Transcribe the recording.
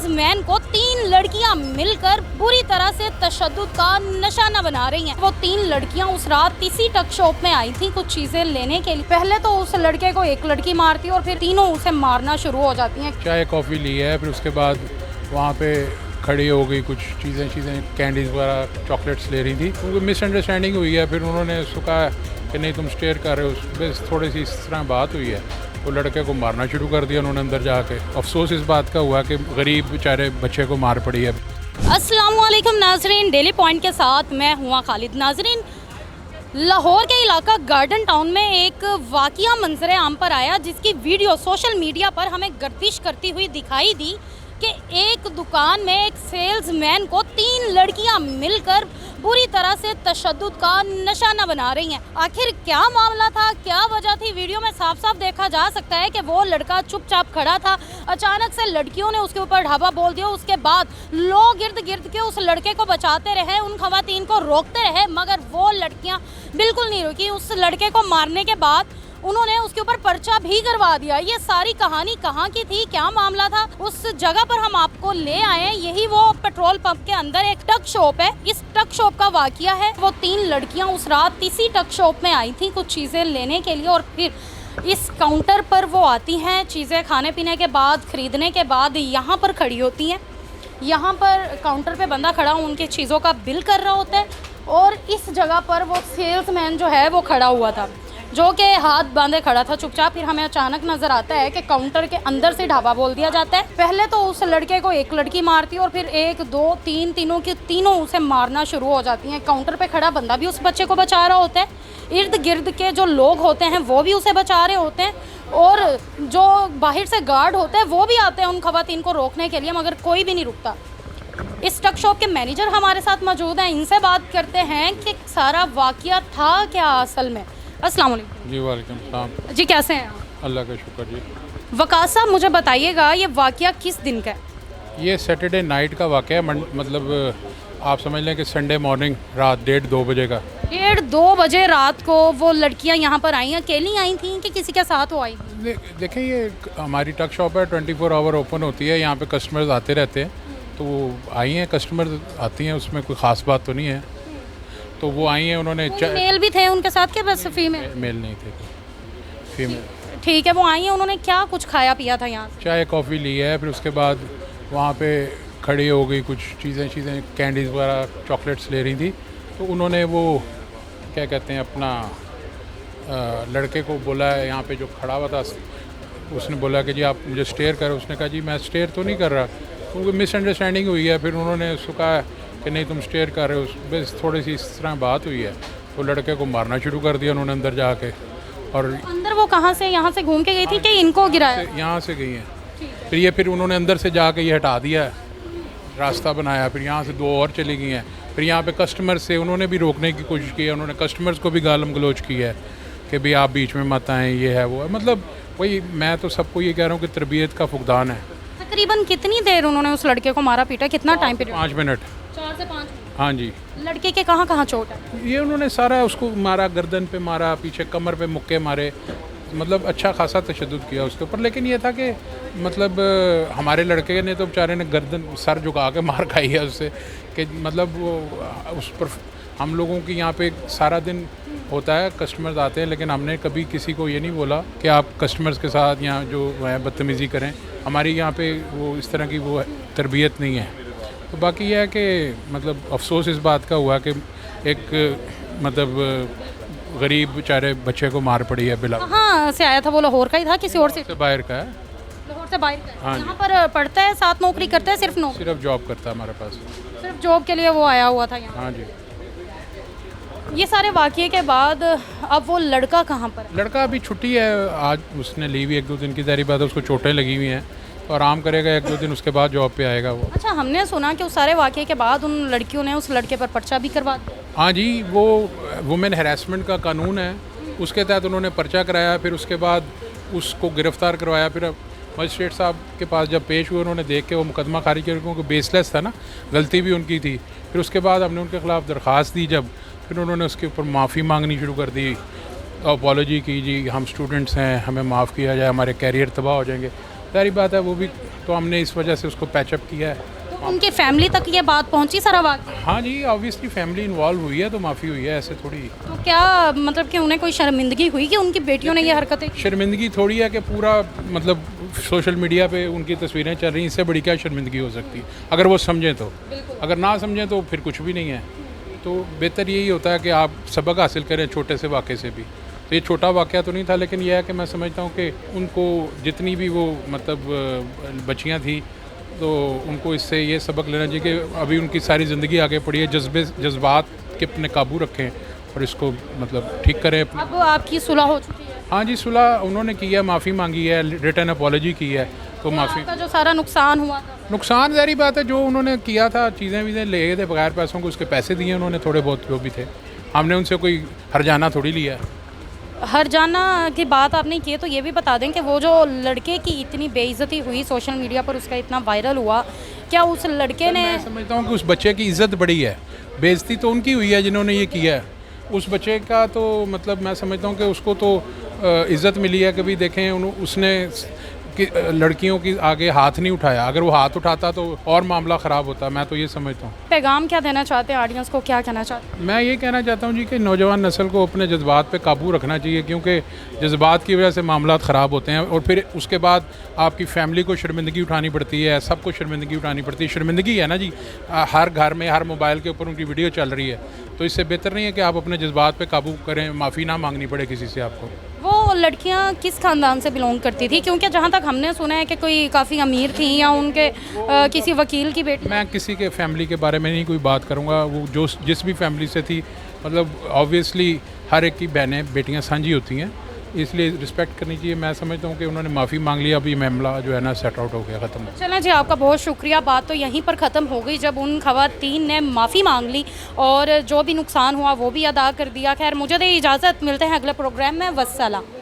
Salesman को 3 लड़कियां मिलकर बुरी तरह से तशद्दुद का निशाना बना रही हैं। वो 3 लड़कियां उस रात इसी टक शॉप में आई थी कुछ चीजें लेने के लिए। पहले तो उस लड़के को एक लड़की मारती और फिर तीनों उसे मारना शुरू हो जाती हैं। चाय कॉफ़ी ली है, फिर उसके बाद वहाँ पे खड़ी हो गई, कुछ चीज़ें कैंडीज़ वगैरह चॉकलेट्स ले रही थी। उनको मिसअंडरस्टैंडिंग हुई है, फिर उन्होंने उसको कहा कि नहीं तुम स्टेयर कर रहे हो, बस थोड़ी सी इस तरह बात हुई है। वो लड़के को मारना शुरू कर दिया उन्होंने अंदर जाके। अफसोस इस बात का हुआ कि गरीब बेचारे बच्चे को मार पड़ी है। अस्सलामुअलैकुम नाजरीन, डेली पॉइंट के साथ मैं हुआ खालिद। नाजरीन, लाहौर के इलाका गार्डन टाउन में एक वाक़िया मंजर आम पर आया जिसकी वीडियो सोशल मीडिया पर हमें गर्दिश करती हुई दिखाई दी कि एक दुकान में एक सेल्समैन को 3 लड़कियां मिलकर बुरी तरह से तशद्दुद का निशाना बना रही हैं। आखिर क्या मामला था, क्या वजह थी, वीडियो में साफ साफ देखा जा सकता है कि वो लड़का चुपचाप खड़ा था। अचानक से लड़कियों ने उसके ऊपर ढाबा बोल दिया। उसके बाद लोग इर्द गिर्द के उस लड़के को बचाते रहे, उन खवातीन को रोकते रहे, मगर वो लड़कियां बिल्कुल नहीं रुकी। उस लड़के को मारने के बाद उन्होंने उसके ऊपर पर्चा भी करवा दिया। ये सारी कहानी कहाँ की थी, क्या मामला था, उस जगह पर हम आपको ले आए हैं। यही वो पेट्रोल पंप के अंदर एक टक शॉप है। इस टक शॉप का वाकया है। वो 3 लड़कियां उस रात इसी टक शॉप में आई थी कुछ चीज़ें लेने के लिए और फिर इस काउंटर पर वो आती हैं, चीज़ें खाने पीने के बाद, ख़रीदने के बाद यहाँ पर खड़ी होती हैं। यहाँ पर काउंटर पे बंदा खड़ा उनकी चीज़ों का बिल कर रहा होता है और इस जगह पर वो सेल्समैन जो है वो खड़ा हुआ था, जो कि हाथ बांधे खड़ा था चुपचाप। फिर हमें अचानक नज़र आता है कि काउंटर के अंदर से ढाबा बोल दिया जाता है। पहले तो उस लड़के को एक लड़की मारती और फिर 1 2 3 तीनों उसे मारना शुरू हो जाती हैं। काउंटर पे खड़ा बंदा भी उस बच्चे को बचा रहा होता है, इर्द गिर्द के जो लोग होते हैं वो भी उसे बचा रहे होते हैं और जो बाहर से गार्ड होते हैं वो भी आते हैं उन खवातीन को रोकने के लिए, मगर कोई भी नहीं रुकता। इस टक शॉप के मैनेजर हमारे साथ मौजूद हैं, इनसे बात करते हैं कि सारा वाकया था क्या असल में। अस्सलाम वालेकुम। जी वालेकुम सलाम। जी कैसे हैं आप? अल्लाह का शुक्र जी। वकास साहब, मुझे बताइएगा ये वाकया किस दिन का है? ये सैटरडे नाइट का वाक़या है, मतलब आप समझ लें कि संडे मॉर्निंग रात 1:30-2 बजे का। 1:30-2 बजे रात को वो लड़कियां यहाँ पर आई, अकेली आई थी कि किसी के साथ वो आई? देखें, ये हमारी टक शॉप है, 24 आवर ओपन होती है। यहाँ पे कस्टमर्स आते रहते हैं, तो वो आई हैं, कस्टमर आती हैं, उसमें कोई ख़ास बात तो नहीं है। तो वो आई हैं, उन्होंने मेल भी थे उनके साथ के बस फीमेल? मेल नहीं थे, फीमेल। ठीक है, वो आई हैं, उन्होंने क्या कुछ खाया पिया था यहाँ? चाय कॉफ़ी ली है, फिर उसके बाद वहाँ पे खड़ी हो गई, कुछ चीज़ें कैंडीज़ वगैरह चॉकलेट्स ले रही थी। तो उन्होंने वो क्या कहते हैं अपना लड़के को बोला है, यहाँ पे जो खड़ा हुआ था उसने बोला कि जी आप मुझे स्टेयर करो। उसने कहा जी मैं स्टेयर तो नहीं कर रहा। उनको मिसअंडरस्टैंडिंग हुई है, फिर उन्होंने उसको कहा कि नहीं तुम स्टेयर कर रहे हो, बस थोड़ी सी इस तरह बात हुई है। वो लड़के को मारना शुरू कर दिया उन्होंने अंदर जाके। और अंदर वो कहाँ से, यहाँ से घूम के गई थी कि इनको गिराया? यहाँ से गई हैं। फिर उन्होंने अंदर से जाके ये हटा दिया, रास्ता बनाया। फिर यहाँ से 2 और चली गई हैं। फिर यहाँ पे कस्टमर से उन्होंने भी रोकने की कोशिश की है। उन्होंने कस्टमर्स को भी गालम गलोच की है कि भाई आप बीच में मत आएँ, ये है वो है। मतलब वही, मैं तो सबको ये कह रहा हूँ कि तरबियत का फुकदान है। तकरीबन कितनी देर उन्होंने उस लड़के को मारा पीटा, कितना टाइम पीरियड? 5 मिनट। 4 से 5 मिनट। हाँ जी। लड़के के कहाँ कहाँ चोट है? ये उन्होंने सारा उसको मारा, गर्दन पे मारा, पीछे कमर पे मुक्के मारे, मतलब अच्छा खासा तशद्दुद किया उसके ऊपर। लेकिन ये था कि मतलब हमारे लड़के ने तो बेचारे ने गर्दन सर झुका के मार खाई है उससे, कि मतलब वो उस पर हम लोगों की यहाँ पे सारा दिन होता है, कस्टमर्स आते हैं, लेकिन हमने कभी किसी को ये नहीं बोला कि आप कस्टमर्स के साथ यहाँ जो है बदतमीज़ी करें। हमारी यहाँ पे वो इस तरह की वो तरबियत नहीं है। तो बाकी यह है कि मतलब अफसोस इस बात का हुआ कि एक मतलब गरीब बेचारे बच्चे को मार पड़ी है बिला। कहाँ से आया था वो? लाहौर का ही था, किसी और से? बाहर का है। लाहौर से बाहर का है। हाँ, यहाँ पर पढ़ता है, साथ नौकरी करता है? सिर्फ जॉब करता है हमारे पास। सिर्फ जॉब के लिए वो आया हुआ था यहाँ? हाँ जी। ये सारे वाक़ये के बाद अब वो लड़का कहाँ पर? लड़का अभी छुट्टी है, आज उसने ली हुई 1-2 दिन की। ज़ाहिर बात है उसको चोटें लगी हुई हैं, तो आराम करेगा 1-2 दिन, उसके बाद जॉब पे आएगा वो। अच्छा, हमने सुना कि उस सारे वाक़ये के बाद उन लड़कियों ने उस लड़के पर पर्चा भी करवा दिया। हाँ जी, वो वुमेन हैरेसमेंट का कानून है, उसके तहत उन्होंने पर्चा कराया। फिर उसके बाद उसको गिरफ़्तार करवाया। फिर मजिस्ट्रेट साहब के पास जब पेश हुए, उन्होंने देख के वो मुकदमा खारिज किया क्योंकि बेसलेस था ना, गलती भी उनकी थी। फिर उसके बाद हमने उनके ख़िलाफ़ दरख्वास्त दी, जब फिर उन्होंने उसके ऊपर माफ़ी मांगनी शुरू कर दी, अपॉलोजी की, जी हम स्टूडेंट्स हैं, हमें माफ़ किया जाए, हमारे कैरियर तबाह हो जाएंगे। सारी बात है, वो भी तो हमने इस वजह से उसको पैचअप किया है। तो उनकी फैमिली तक ये बात पहुंची सारा वाक़या? हाँ जी, ऑब्वियसली फैमिली इन्वॉल्व हुई है तो माफ़ी हुई है, ऐसे थोड़ी। तो क्या मतलब कि उन्हें कोई शर्मिंदगी हुई कि उनकी बेटियों ने ये हरकतें की? शर्मिंदगी थोड़ी है कि पूरा मतलब सोशल मीडिया पे उनकी तस्वीरें चल रही हैं, इससे बड़ी क्या शर्मिंदगी हो सकती है अगर वो समझें तो। अगर ना समझें तो फिर कुछ भी नहीं है। तो बेहतर यही होता है कि आप सबक हासिल करें छोटे से वाक़े से भी। तो ये छोटा वाक़या तो नहीं था, लेकिन यह है कि मैं समझता हूँ कि उनको जितनी भी वो मतलब बच्चियाँ थी तो उनको इससे ये सबक लेना चाहिए कि अभी उनकी सारी ज़िंदगी आगे पड़ी है, जज्बात के अपने काबू रखें और इसको मतलब ठीक करें। अब आपकी सुलह हो चुकी है? हाँ जी, सुलह उन्होंने की है, माफ़ी मांगी है, रिटर्न अपॉलॉजी की है, तो माफ़ी। आपका जो सारा नुकसान हुआ था, नुकसान ज़ाहिर बात है, जो उन्होंने किया था, चीज़ें वीज़ें ले गए थे बगैर पैसों को, उसके पैसे दिए उन्होंने थोड़े बहुत जो भी थे। हमने उनसे कोई हर्जाना थोड़ी लिया है। हरजाना की बात आपने की है तो ये भी बता दें कि वो जो लड़के की इतनी बेइज्जती हुई सोशल मीडिया पर, उसका इतना वायरल हुआ, क्या उस लड़के ने? मैं समझता हूँ कि उस बच्चे की इज़्ज़त बड़ी है, बेइज्जती तो उनकी हुई है जिन्होंने ये किया है। उस बच्चे का तो मतलब मैं समझता हूँ कि उसको तो इज़्ज़त मिली है कि भी देखें उसने कि लड़कियों की आगे हाथ नहीं उठाया। अगर वो हाथ उठाता तो और मामला ख़राब होता, मैं तो ये समझता हूँ। पैगाम क्या देना चाहते हैं ऑडियंस को, क्या कहना चाहते हैं? मैं ये कहना चाहता हूँ जी कि नौजवान नस्ल को अपने जज्बात पे काबू रखना चाहिए, क्योंकि जज्बात की वजह से मामला ख़राब होते हैं और फिर उसके बाद आपकी फैमिली को शर्मिंदगी उठानी पड़ती है, सबको शर्मिंदगी उठानी पड़ती है। शर्मिंदगी है ना जी, हर घर में हर मोबाइल के ऊपर उनकी वीडियो चल रही है, तो इससे बेहतर नहीं है कि आप अपने जज्बात पे काबू करें, माफ़ी ना मांगनी पड़े किसी से आपको। वो लड़कियां किस ख़ानदान से बिलोंग करती थी? क्योंकि जहाँ तक हमने सुना है कि कोई काफ़ी अमीर थी या उनके किसी वकील की बेटी। मैं किसी के फैमिली के बारे में नहीं कोई बात करूँगा, वो जो जिस भी फैमिली से थी, मतलब ऑब्वियसली हर एक की बहनें बेटियाँ साझी होती हैं, इसलिए रिस्पेक्ट करनी चाहिए। मैं समझता हूँ कि उन्होंने माफ़ी मांग लिया, अभी मामला जो है ना सेट आउट हो गया, ख़त्म। चलें जी, आपका बहुत शुक्रिया। बात तो यहीं पर ख़त्म हो गई जब उन ख़वातीन ने माफ़ी मांग ली और जो भी नुकसान हुआ वो भी अदा कर दिया। खैर, मुझे दे इजाज़त, मिलते हैं अगले प्रोग्राम में। वस्सलाम।